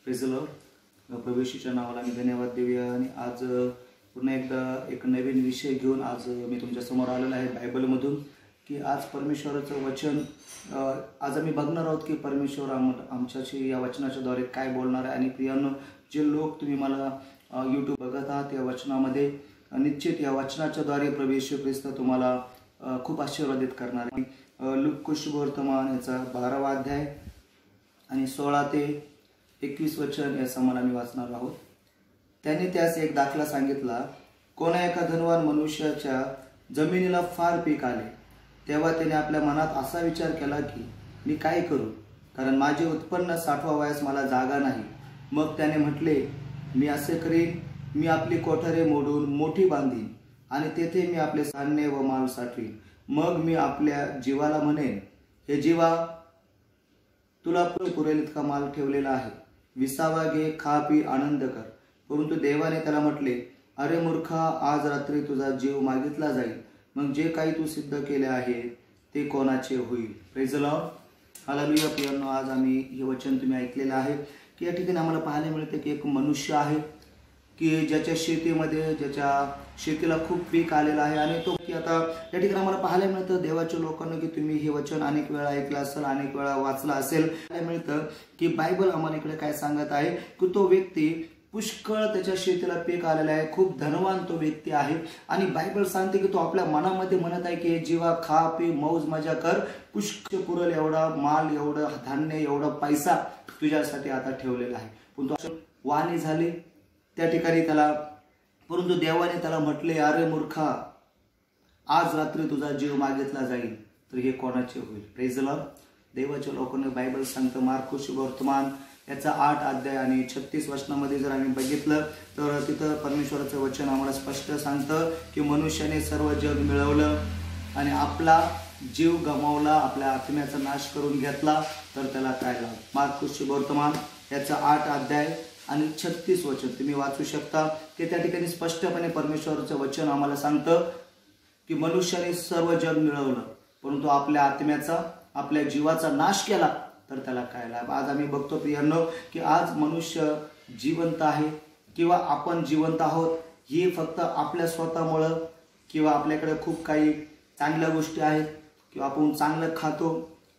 Praise the Lord. प्रभू येशूच्या नावाला मी धन्यवाद देऊया। आणि आज पुन्हा एकदा एक नवीन विषय घेऊन आज मी तुमच्या समोर आलेलो आहे बायबलमधून, की आज परमेश्वराचं वचन आज आम्ही बघणार आहोत की परमेश्वर आमच्याशी या वचनाच्याद्वारे काय बोलणार आहे। आणि प्रियांनो, जे लोक तुम्ही मला यूट्यूब बघत आहात या वचनामध्ये निश्चित या वचनाच्याद्वारे प्रभू येशू ख्रिस्त तुम्हाला खूप आशीर्वादित करणार आहे। लूका शुभवर्तमान याचा 12वा अध्याय आणि 16 ते 21 वचन याचा मला मी वाचणार आहोत। त्यांनी त्यास एक दाखला सांगितला, कोणा एका धनवान मनुष्याच्या जमिनीला फार पीक आले, तेव्हा त्याने आपल्या मनात असा विचार केला की मी काय करू, कारण माझे उत्पन्न साठवावयास मला जागा नाही। मग त्याने म्हटले, मी असे करीन, मी आपली कोठारे मोडून मोठी बांधीन आणि तेथे मी आपले धान्य व माल साठवीन। मग मी आपल्या जीवाला म्हणेन, हे जीवा, तुला पुरेल इतका माल ठेवलेला आहे, विसावा घे, खा पी, आनंद कर। परंतु देवाने त्याला म्हटले, अरे मूर्खा, आज रात्री तुझा जीव मागितला जाईल, मग जे काही तू सिद्ध केले आहे ते कोणाचे होईल। Praise the Lord, hallelujah. प्रियांनो, आज आम्ही हे वचन तुम्ही ऐकलेलं आहे की या ठिकाणी आम्हाला पाहायला मिळते की एक मनुष्य आहे की ज्याच्या शेतीमध्ये ज्याच्या शेतीला खूप पीक आलेलं आहे। आणि तो की आता या ठिकाणी आम्हाला पाहायला मिळतं देवाच्या लोकांना की तुम्ही हे वचन अनेक वेळा ऐकलं असेल, अनेक वेळा वाचलं असेल। पाहायला मिळतं की बायबल आम्हाला इकडे काय सांगत आहे की तो व्यक्ती पुष्कळ त्याच्या शेतीला पीक आलेला आहे, खूप धनवान तो व्यक्ती आहे। आणि बायबल सांगते की तो आपल्या मनामध्ये म्हणत आहे की जीवा, खा पी, मौज मजा कर, पुष्कळ पुरल एवढा माल, एवढं धान्य, एवढा पैसा तुझ्यासाठी आता ठेवलेला आहे। पण तो वाणी झाली त्या ठिकाणी त्याला, परंतु देवाने त्याला म्हटले, अरे मूर्खा, आज रात्री तुझा जीव मागितला जाईल, तर हे कोणाचे होईल। Praise the Lord. देवाच्या लोकांना बायबल सांगतं मार्को शुभवर्तमान याचा 8 अध्याय आणि 36 वचनामध्ये जर आम्ही बघितलं तर तिथं परमेश्वराचं वचन आम्हाला स्पष्ट सांगतं की मनुष्याने सर्व जग मिळवलं आणि आपला जीव गमावला, आपल्या आत्म्याचा नाश करून घेतला, तर त्याला काय लाभ। मार्को शुभवर्तमान याचा 8 अध्याय आणि 36 वचन तुम्ही वाचू शकता की त्या ठिकाणी स्पष्टपणे परमेश्वराचं वचन आम्हाला सांगतं की मनुष्याने सर्व जग मिळवलं, परंतु आपल्या आत्म्याचा, आपल्या जीवाचा नाश केला, तर त्याला काय लाभ। आज आम्ही बघतो प्रियांनो की आज मनुष्य जिवंत आहे किंवा आपण जिवंत आहोत ही फक्त आपल्या स्वतःमुळं, किंवा आपल्याकडे खूप काही चांगल्या गोष्टी आहेत, किंवा आपण चांगलं खातो,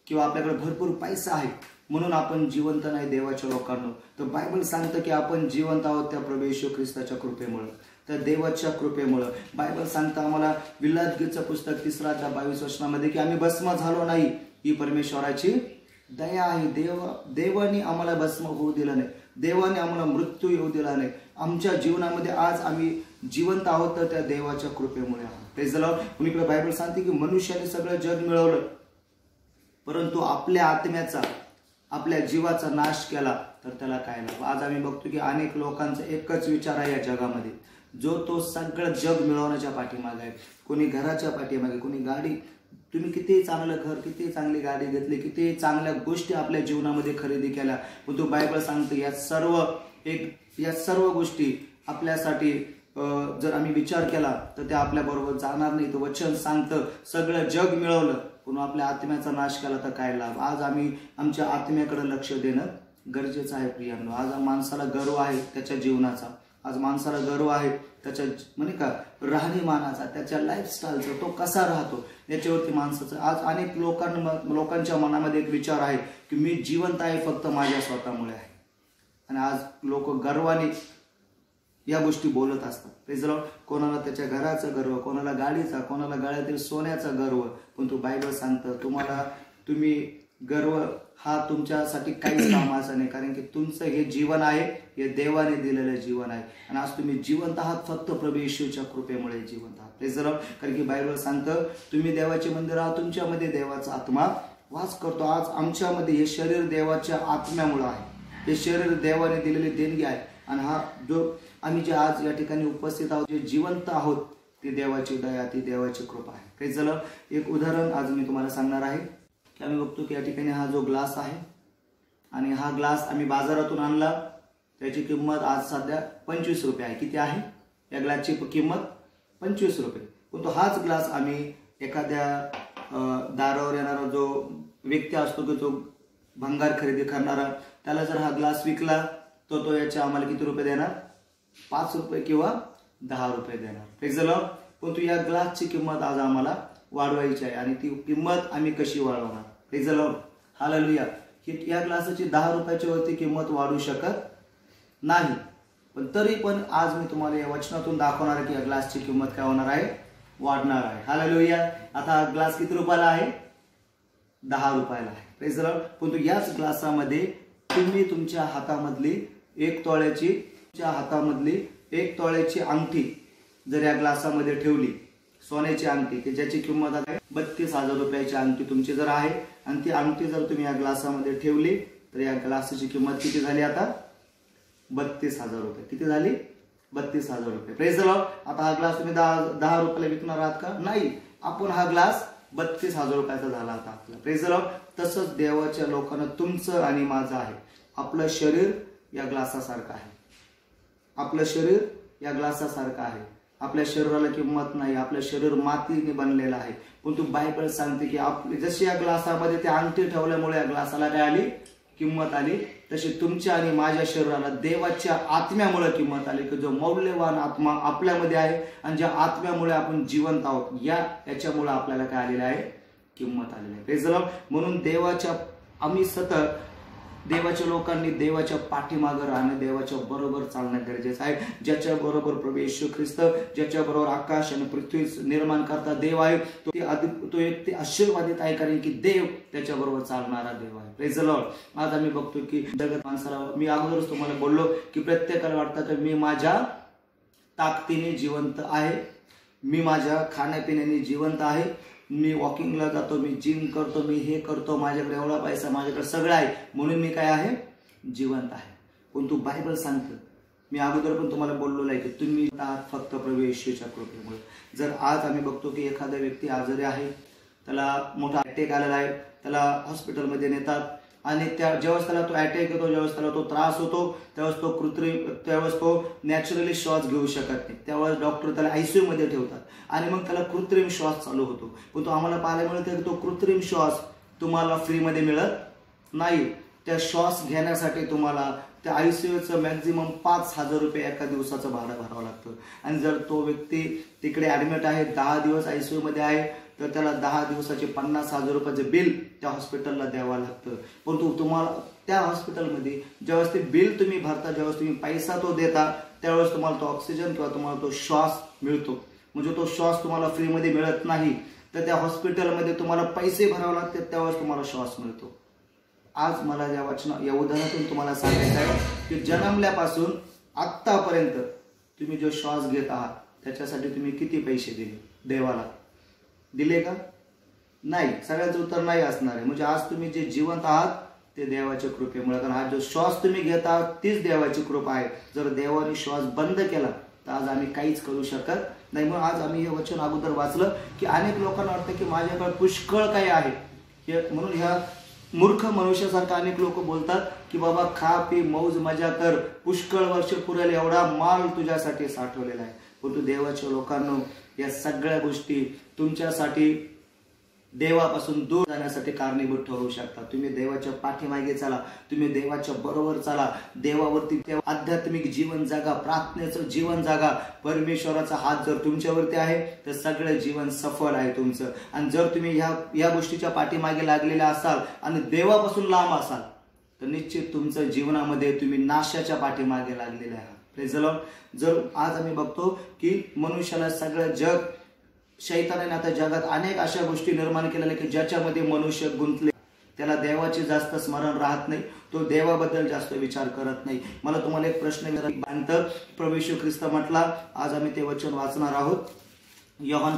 किंवा आपल्याकडे भरपूर पैसा आहे म्हणून आपण जिवंत नाही देवाच्या लोकांना। तर बायबल सांगतं की आपण जिवंत आहोत त्या प्रभू येशू ख्रिस्ताच्या कृपेमुळे, त्या देवाच्या कृपेमुळे। बायबल सांगतं आम्हाला विलापगीतचं पुस्तक 3:22 वचनामध्ये की आम्ही भस्म झालो नाही, ही परमेश्वराची दया आहे। देवाने आम्हाला भस्म होऊ दिलं नाही, देवाने आम्हाला मृत्यू येऊ दिला नाही। आमच्या जीवनामध्ये आज आम्ही जिवंत आहोत तर त्या देवाच्या कृपेमुळे आहोत। Praise the Lord. कुणीकडे बायबल सांगते की मनुष्याने सगळं जग मिळवलं, परंतु आपल्या आत्म्याचा, आपल्या जीवाचा नाश केला, तर त्याला काय लाभ। आज आम्ही बघतो की अनेक लोकांचा एकच विचार आहे या जगामध्ये, जो तो सगळं जग मिळवण्याच्या पाठीमागे आहे। कोणी घराच्या पाठीमागे, कोणी गाडी, तुम्ही किती चांगलं घर, किती चांगली गाडी घेतली, किती चांगल्या गोष्टी आपल्या जीवनामध्ये खरेदी केल्या, पण तो बायबल सांगते या सर्व गोष्टी आपल्यासाठी जर आम्ही विचार केला तर त्या आपल्या बरोबर जाणार नाही। तर वचन सांगतं सगळं जग मिळवलं पण आपल्या आत्म्याचा नाश केला तर काय लाभ। आज आम्ही आमच्या आत्म्याकडे लक्ष देणं गरजेचं आहे प्रियांनो। आज माणसाला गर्व आहे त्याच्या जीवनाचा, आज माणसाला गर्व आहे त्याच्या म्हणजे का राहणीमानाचा, त्याच्या लाईफस्टाईलचा, तो कसा राहतो याच्यावरती माणसाचं। आज अनेक लोकांच्या मनामध्ये एक विचार आहे की मी जिवंत आहे फक्त माझ्या स्वतःमुळे आहे, आणि आज लोक गर्वाने या गोष्टी बोलत असतात। Praise the Lord. कोणाला त्याच्या घराचा गर्व, कोणाला गाडीचा, कोणाला गळ्यातील सोन्याचा गर्व, पण तो बायबल सांगतं तुम्ही गर्व हा तुमच्यासाठी काहीच कामाचा नाही, कारण की तुमचं हे जीवन आहे हे देवाने दिलेलं जीवन आहे, आणि आज तुम्ही जिवंत आहात फक्त प्रभू येशूच्या कृपेमुळे जिवंत आहात। Praise the Lord. कारण की बायबल सांगतं तुम्ही देवाचे मंदिर आहात, तुमच्यामध्ये देवाचा आत्मा वास करतो। आज आमच्यामध्ये हे शरीर देवाच्या आत्म्यामुळे आहे, हे शरीर देवाने दिलेली देणगी आहे, आणि हा जो आम्ही जे आज या ठिकाणी उपस्थित आहोत, जे जिवंत आहोत, ती देवाची दया, ती देवाची कृपा आहे। काही झालं एक उदाहरण आज मी तुम्हाला सांगणार आहे की आम्ही बघतो की या ठिकाणी हा जो ग्लास आहे, आणि हा ग्लास आम्ही बाजारातून आणला, त्याची किंमत आज सध्या 25 रुपये आहे। किती आहे या ग्लासची किंमत? 25 रुपये। पण तो हाच ग्लास आम्ही एखाद्या दारावर येणारा जो व्यक्ती असतो की तो भंगार खरेदी करणारा, त्याला जर हा ग्लास विकला तो याचे आम्हाला किती रुपये देणार? 5 रुपये किंवा 10 रुपये देणार. Praise the Lord. परंतु या ग्लासची किंमत आज आम्हाला वाढवायची आहे आणि ती किंमत आम्ही कशी वाढवणार? Praise the Lord. हालेलुया. या ग्लासाची 10 रुपयाच्या वरती किंमत वाढू शकत नाही. पण तरी पण आज मी तुम्हाला या वचनातून दाखवणार आहे की या ग्लासची किंमत काय होणार आहे? वाढणार आहे. हालेलुया. आता हा ग्लास किती रुपयाला आहे? 10 रुपयाला आहे. Praise the Lord. परंतु याच ग्लासामध्ये तुम्ही तुमच्या हातामधली 1 तोळ्याची अंगठी जर या ग्लासामध्ये ठेवली, सोन्याची अंगठी की ज्याची किंमत आहे 32,000 रुपयाची अंगठी तुमची जर आहे आणि ती अंगठी जर तुम्ही या ग्लासामध्ये ठेवली तर या ग्लासाची किंमत किती झाली आता? 32,000 रुपये. किती झाली? 32,000 रुपये. Praise the Lord. आता हा ग्लास तुम्ही 10 रुपयाला विकणार आहात का? नाही. आपण हा ग्लास 32,000 रुपयाचा झाला आता आपला. Praise the Lord. तसंच देवाच्या लोकांना तुमचं आणि माझं आहे. आपलं शरीर या ग्लासासारखं आहे. आपलं शरीर या ग्लासासारखं आहे. आपल्या शरीराला किंमत नाही. आपलं शरीर मातीने बनलेलं आहे. परंतु बायबल सांगते की आपली जशी या ग्लासामध्ये ते अंगठी ठेवल्यामुळे या ग्लासाला काय आली? किंमत आली. तशी तुमच्या आणि माझ्या शरीराला देवाच्या आत्म्यामुळे किंमत आली की जो मौल्यवान आत्मा आपल्यामध्ये आहे आणि ज्या आत्म्यामुळे आपण जिवंत आहोत याच्यामुळे आपल्याला काय आलेलं आहे? किंमत आलेली आहे. Praise the Lord. म्हणून आम्ही सतत देवाच्या लोकांनी देवाच्या पाठीमागे राहणं, देवाच्या बरोबर चालणं गरजेचं आहे. ज्याच्या बरोबर प्रभू येशू ख्रिस्त, ज्याच्या बरोबर आकाश आणि पृथ्वी निर्माण करता देव आहे, तो एक आशीर्वादित आहे कारण की देव त्याच्या बरोबर चालणारा देव आहे. Praise the Lord. आज आम्ही बघतो की जगत माणसाला, मी अगोदरच तुम्हाला बोललो की प्रत्येकाला वाटतं की मी माझ्या ताकदीने जिवंत आहे, मी माझ्या खाण्यापिण्याने जिवंत आहे, मी वॉकिंगला जातो, मी जिम करतो, मी हे करतो, माझ्याकडे एवढा पैसा, माझ्याकडे सगळं आहे म्हणून मी काय आहे? जिवंत आहे. पण तू बायबल सांगतं, मी अगोदर पण तुम्हाला बोललेलं आहे की तुम्ही आहात फक्त प्रभू येशूच्या कृपेमुळे. जर आज आम्ही बघतो की एखादा व्यक्ती आजारी आहे, त्याला मोठा अटॅक आलेला आहे, त्याला हॉस्पिटलमध्ये नेतात आणि ज्यावेळेस त्याला तो अटॅक येतो, ज्यावेळेस त्याला तो त्रास होतो, त्यावेळेस तो नॅचरली श्वास घेऊ शकत नाही. त्यावेळेस डॉक्टर त्याला आयसीयू मध्ये ठेवतात आणि मग त्याला कृत्रिम श्वास चालू होतो. पण तो आम्हाला पाहायला मिळतं की तो कृत्रिम श्वास तुम्हाला फ्रीमध्ये मिळत नाही. त्या श्वास घेण्यासाठी तुम्हाला त्या आयसीयूचं मॅक्झिमम 5,000 रुपये एका दिवसाचं भाडं भरावं लागतं. आणि जर तो व्यक्ती तिकडे ऍडमिट आहे, 10 दिवस आयसीयू मध्ये आहे, तर त्याला 10 दिवसाचे 50,000 रुपयाचं बिल त्या हॉस्पिटलला द्यावं लागतं. परंतु तुम्हाला त्या हॉस्पिटलमध्ये ज्यावेळेस ते बिल तुम्ही भरता, ज्यावेळेस तुम्ही पैसा तो देता, त्यावेळेस तुम्हाला तो ऑक्सिजन किंवा तुम्हाला तो श्वास मिळतो. म्हणजे तो श्वास तुम्हाला फ्रीमध्ये मिळत नाही, तर त्या हॉस्पिटलमध्ये तुम्हाला पैसे भरावे लागतात, त्यावेळेस तुम्हाला श्वास मिळतो. आज मला या उदाहरणातून तुम्हाला सांगायचं आहे की जन्मल्यापासून आत्तापर्यंत तुम्ही जो श्वास घेत आहात त्याच्यासाठी तुम्ही किती पैसे दिले देवाला? दिले का? नाही. सगळ्याचं उत्तर नाही असणार आहे. म्हणजे आज तुम्ही जे जिवंत आहात ते देवाच्या कृपेमुळे, कारण हा जो श्वास तुम्ही घेत आहात तीच देवाची कृपा आहे. जर देवाने श्वास बंद केला तर आज आम्ही काहीच करू शकत नाही. म्हणून आज आम्ही हे वचन अगोदर वाचलं की अनेक लोकांना वाटतं की माझ्याकडे पुष्कळ काही आहे, म्हणून ह्या मूर्ख मनुष्यासारखं अनेक लोक बोलतात की बाबा खा पी मौज मजा कर, पुष्कळ वर्ष पुरेल एवढा माल तुझ्यासाठी साठवलेला आहे. परंतु देवाच्या लोकांनो, या सगळ्या गोष्टी तुमच्यासाठी देवापासून दूर जाण्यासाठी कारणीभूत ठरू शकतात. तुम्ही देवाच्या पाठीमागे चाला, तुम्ही देवाच्या बरोबर चाला, देवावरती आध्यात्मिक जीवन जागा, प्रार्थनेचं जीवन जागा. परमेश्वराचा हात जर तुमच्यावरती आहे तर सगळं जीवन सफल आहे तुमचं. आणि जर तुम्ही या गोष्टीच्या पाठीमागे लागलेले असाल आणि देवापासून लांब असाल तर निश्चित तुमचं जीवनामध्ये तुम्ही नाशाच्या पाठीमागे लागलेले आहात. Praise the Lord. जर आज आम्ही बघतो की मनुष्याला सगळं जग, शैतानाने आता जगात अनेक अशा गोष्टी निर्माण केलेल्या की ज्याच्यामध्ये मनुष्य गुंतले, त्याला देवाचे जास्त स्मरण राहत नाही, तो देवाबद्दल जास्त विचार करत नाही. मला तुम्हाला एक प्रश्न विचारायचा, प्रभू येशू ख्रिस्त म्हटला, आज आम्ही ते वचन वाचणार आहोत. योहान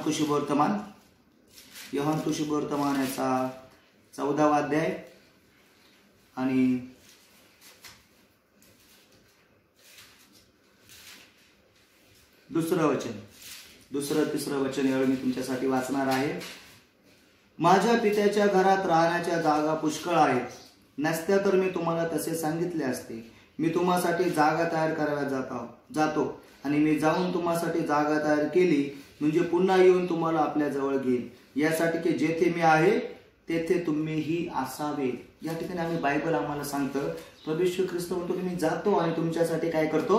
सुशुभवर्तमान याचा 14वा अध्याय आणि 2रं वचन, 2-3 वचन यावेळी मी तुमच्यासाठी वाचणार आहे. माझ्या पित्याच्या घरात राहण्याच्या जागा पुष्कळ आहेत, नसत्या तर मी तुम्हाला तसे सांगितले असते. मी तुम्हासाठी जागा तयार करायला जातो आणि मी जाऊन तुम्हासाठी जागा तयार केली म्हणजे पुन्हा येऊन तुम्हाला आपल्या जवळ घेईन, यासाठी की जेथे मी आहे तेथे तुम्हीही असावे. या ठिकाणी आम्ही बायबल आम्हाला सांगतं प्रभू येशू ख्रिस्त म्हणतो की मी जातो आणि तुमच्यासाठी काय करतो,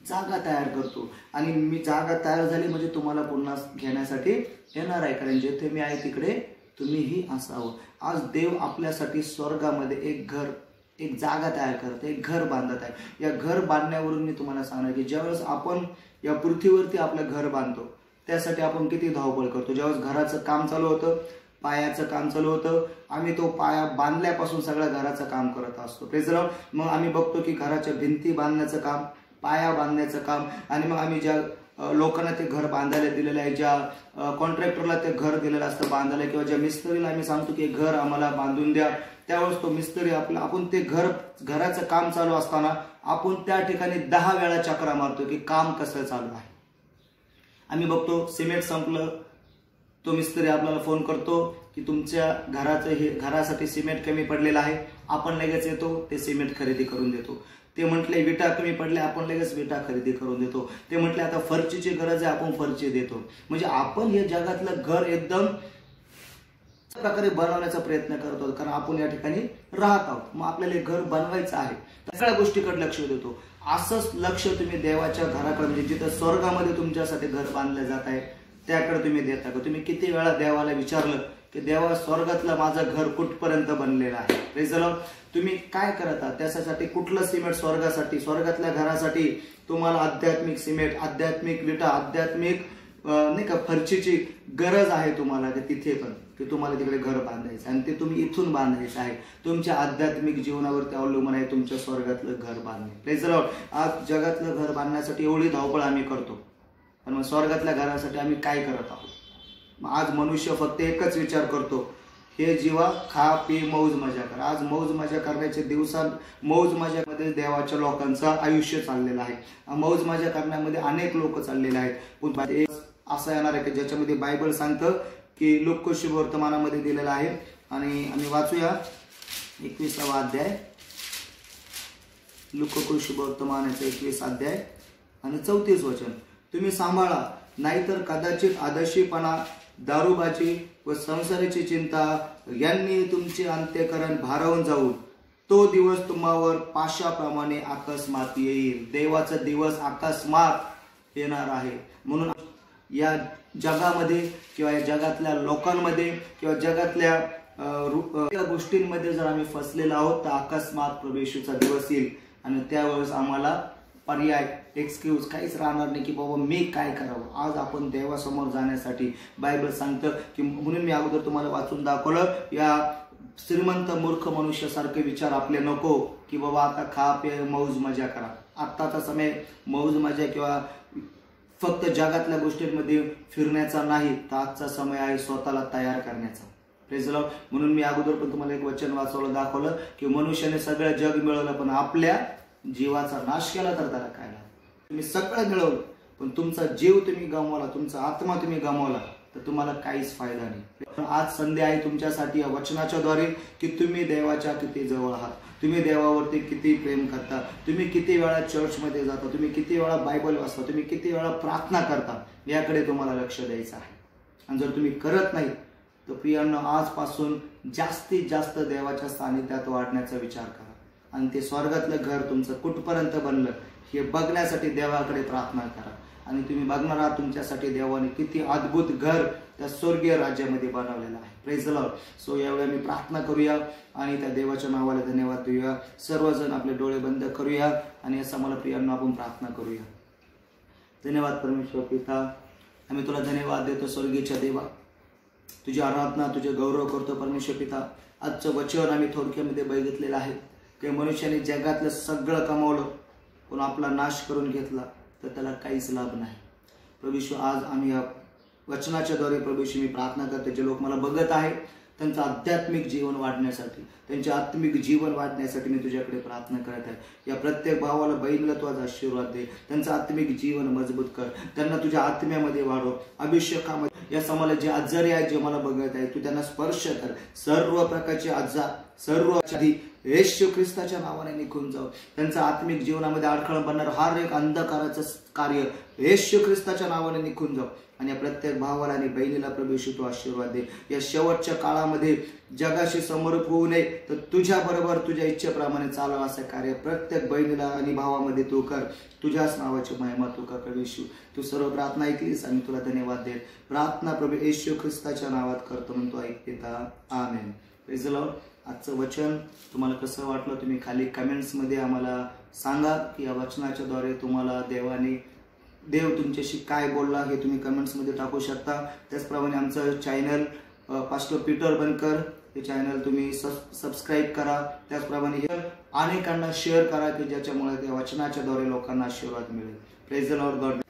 जागा तयार करतो, आणि मी जागा तयार झाली म्हणजे तुम्हाला पुन्हा घेण्यासाठी येणार आहे, कारण जेथे मी आहे तिकडे तुम्हीही असावं. आज देव आपल्यासाठी स्वर्गामध्ये एक घर, एक जागा तयार करत आहे, एक घर बांधत आहे. या घर बांधण्यावरून मी तुम्हाला सांगणार की ज्यावेळेस आपण या पृथ्वीवरती आपलं घर बांधतो त्यासाठी आपण किती धावपळ करतो. ज्यावेळेस घराचं काम चालू होतं, पायाचं काम चालू होतं, आम्ही तो पाया बांधल्यापासून सगळ्या घराचं काम करत असतो. Praise the Lord. मग आम्ही बघतो की घराच्या भिंती बांधण्याचं काम, पाया बांधण्याचं काम, आणि मग आम्ही ज्या लोकांना ते घर बांधायला दिलेलं आहे, ज्या कॉन्ट्रॅक्टरला ते घर दिलेलं असतं बांधायला, किंवा ज्या मिस्त्रीला आम्ही सांगतो की घर आम्हाला बांधून द्या, त्यावेळेस तो मिस्त्री आपण ते घराचं काम चालू असताना आपण त्या ठिकाणी 10 वेळा चक्रा मारतो की काम कसं चालू आहे. आम्ही बघतो सिमेंट संपलं, तो मिस्त्री आपल्याला फोन करतो की तुमच्या घरासाठी सिमेंट कमी पडलेलं आहे, आपण लगेच येतो, ते सिमेंट खरेदी करून देतो. ते म्हटले विटा कमी पडल्या, आपण लगेच विटा खरेदी करून देतो. ते म्हटले आता फरचीची गरज आहे, आपण फरची देतो. म्हणजे आपण हे जगातलं घर एकदम प्रकारे बनवण्याचा प्रयत्न करतो, कारण आपण या ठिकाणी राहत आहोत. मग आपल्याला घर बनवायचं आहे, सगळ्या गोष्टीकडे लक्ष देतो. असंच लक्ष तुम्ही देवाच्या घराकडे, म्हणजे जिथं स्वर्गामध्ये तुमच्यासाठी घर बांधलं जात आहे त्याकडे तुम्ही देता का? तुम्ही किती वेळा देवाला विचारलं की देवा स्वर्गातलं माझं घर कुठपर्यंत बनलेलं आहे? Praise the Lord. तुम्ही काय करत आहात त्यासाठी? कुठलं सिमेंट स्वर्गासाठी, स्वर्गातल्या घरासाठी तुम्हाला आध्यात्मिक सिमेंट, आध्यात्मिक विटा, आध्यात्मिक नाही का फरचीची गरज आहे तुम्हाला, तिथे पण की तुम्हाला तिकडे घर बांधायचं आणि ते तुम्ही इथून बांधायचं आहे. तुमच्या आध्यात्मिक जीवनावरती अवलंबून आहे तुमच्या स्वर्गातलं घर बांधणे. Praise the Lord. आज जगातलं घर बांधण्यासाठी एवढी धावपळ आम्ही करतो, पण मग स्वर्गातल्या घरासाठी आम्ही काय करत आहोत? आज मनुष्य फक्त एकच विचार करतो, हे जीवा, खा पी मौज मजा कर. आज मौज मजा करण्याचे दिवसात मौज मजामध्ये देवाच्या लोकांचं आयुष्य चाललेलं आहे. मौज मजा करण्यामध्ये अनेक लोक चाललेले आहेत. पण असं येणार आहे की ज्याच्यामध्ये बायबल सांगतं की लोक शुभ वर्तमानामध्ये दिलेलं आहे, आणि आम्ही वाचूया 21वा अध्याय, लोक शुभ वर्तमानाचा 21 अध्याय आणि 34 वचन. तुम्ही सांभाळा, नाहीतर कदाचित आदर्शीपणा, दारूबाजी व संसाराची चिंता यांनी तुमचे अंत्यकरण भारावून जाऊन तो दिवस तुम्हावर पाशाप्रमाणे अकस्मात येईल. देवाचा दिवस अकस्मात येणार आहे. म्हणून या जगामध्ये किंवा या जगातल्या लोकांमध्ये किंवा जगातल्या गोष्टींमध्ये जर आम्ही फसलेलो आहोत तर अकस्मात प्रभू येशूचा दिवस येईल, आणि त्यावेळेस आम्हाला पर्याय, एक्सक्यूज काहीच राहणार नाही की बाबा मी काय करावं. आज आपण देवासमोर जाण्यासाठी बायबल सांगतं की, म्हणून मी अगोदर तुम्हाला वाचून दाखवलं, या श्रीमंत मूर्ख मनुष्यासारखे विचार आपले नको की बाबा आता खा पे मौज मजा करा. आत्ताचा समय मौज मजा किंवा फक्त जगातल्या गोष्टींमध्ये फिरण्याचा नाही, तर आजचा समय आहे स्वतःला तयार करण्याचा. Praise the Lord. म्हणून मी अगोदर पण तुम्हाला एक वचन वाचवलं, दाखवलं की मनुष्याने सगळं जग मिळवलं पण आपल्या जीवाचा नाश केला तर त्याला काय लागतं? तुम्ही सगळं मिळवलं पण तुमचा जीव तुम्ही गमावला, तुमचा आत्मा तुम्ही गमावला तर तुम्हाला काहीच फायदा नाही. आज संधी आहे तुमच्यासाठी या वचनाच्या द्वारे की तुम्ही देवाच्या किती जवळ आहात, तुम्ही देवावरती किती प्रेम करता, तुम्ही किती वेळा चर्चमध्ये जाता, तुम्ही किती वेळा बायबल वाचता, तुम्ही किती वेळा प्रार्थना करता, याकडे तुम्हाला लक्ष द्यायचं आहे. आणि जर तुम्ही करत नाही तर प्रियांनो, आजपासून जास्तीत जास्त देवाच्या सानिध्यात वाढण्याचा विचार करा, आणि ते स्वर्गातलं घर तुमचं कुठपर्यंत बनलं हे बघण्यासाठी देवाकडे प्रार्थना करा. आणि तुम्ही बघणार आहात तुमच्यासाठी देवाने किती अद्भुत घर त्या स्वर्गीय राज्यामध्ये बनवलेलं आहे. Praise the Lord. सो यावेळी मी प्रार्थना करूया आणि त्या देवाच्या नावाला धन्यवाद देऊया. सर्वजण आपले डोळे बंद करूया आणि असं मला प्रियांनो आपण प्रार्थना करूया. धन्यवाद परमेश्वर पिता, आम्ही तुला धन्यवाद देतो स्वर्गीच्या देवा, तुझी आराधना, तुझे गौरव करतो परमेश्वर पिता. आजचं वचन आम्ही थोडक्यामध्ये बघितलेलं आहे की मनुष्याने जगातलं सगळं कमावलं पण आपला नाश करून घेतला तर त्याला काहीच लाभ नाही. प्रभू आज आम्ही या वचनाच्या द्वारे प्रभू मी प्रार्थना करते, जे लोक मला बघत आहेत त्यांचं आध्यात्मिक जीवन वाढण्यासाठी, त्यांचे आत्मिक जीवन वाढण्यासाठी मी तुझ्याकडे प्रार्थना करत आहे. या प्रत्येक भावाला बहिणीला तू आज आशीर्वाद दे, त्यांचं आत्मिक जीवन मजबूत कर, त्यांना तुझ्या आत्म्यामध्ये वाढव, अभिषेकामध्ये. या समाला जे आजारी आहेत, जे मला बघत आहेत, तू त्यांना स्पर्श कर. सर्व प्रकारचे आजार, सर्व आधी येशू ख्रिस्ताच्या नावाने निघून जाऊ. त्यांचा आत्मिक जीवनामध्ये अडखळ बनणार हर एक अंधकाराचं कार्य येशू ख्रिस्ताच्या नावाने निघून जाऊ. आणि या प्रत्येक भावाला आणि बहिणीला प्रभू येशू तू आशीर्वाद दे। या शेवटच्या काळामध्ये जगाशी समरूप होऊ नये तर तुझ्या बरोबर तुझ्या इच्छेप्रमाणे चालावं असं कार्य प्रत्येक बहिणीला आणि भावामध्ये तू कर। तुझ्याच नावाची महिमा तू कर प्रभू येशू। तू सर्व प्रार्थना ऐकलीस आणि तुला धन्यवाद देत प्रार्थना प्रभू येशू ख्रिस्ताच्या नावात करतो म्हणतो ऐकता आमेन। Praise the Lord. आजचं वचन तुम्हाला कसं वाटलं तुम्ही खाली कमेंट्समध्ये आम्हाला सांगा की या वचनाच्याद्वारे तुम्हाला देव तुमच्याशी काय बोलला हे तुम्ही कमेंट्समध्ये टाकू शकता। त्याचप्रमाणे आमचं चॅनल पास्टर पीटर बनकर हे चॅनल तुम्ही सबस्क्राईब करा। त्याचप्रमाणे हे अनेकांना शेअर करा की ज्याच्यामुळे त्या वचनाच्याद्वारे लोकांना आशीर्वाद मिळेल। Praise the Lord. गॉड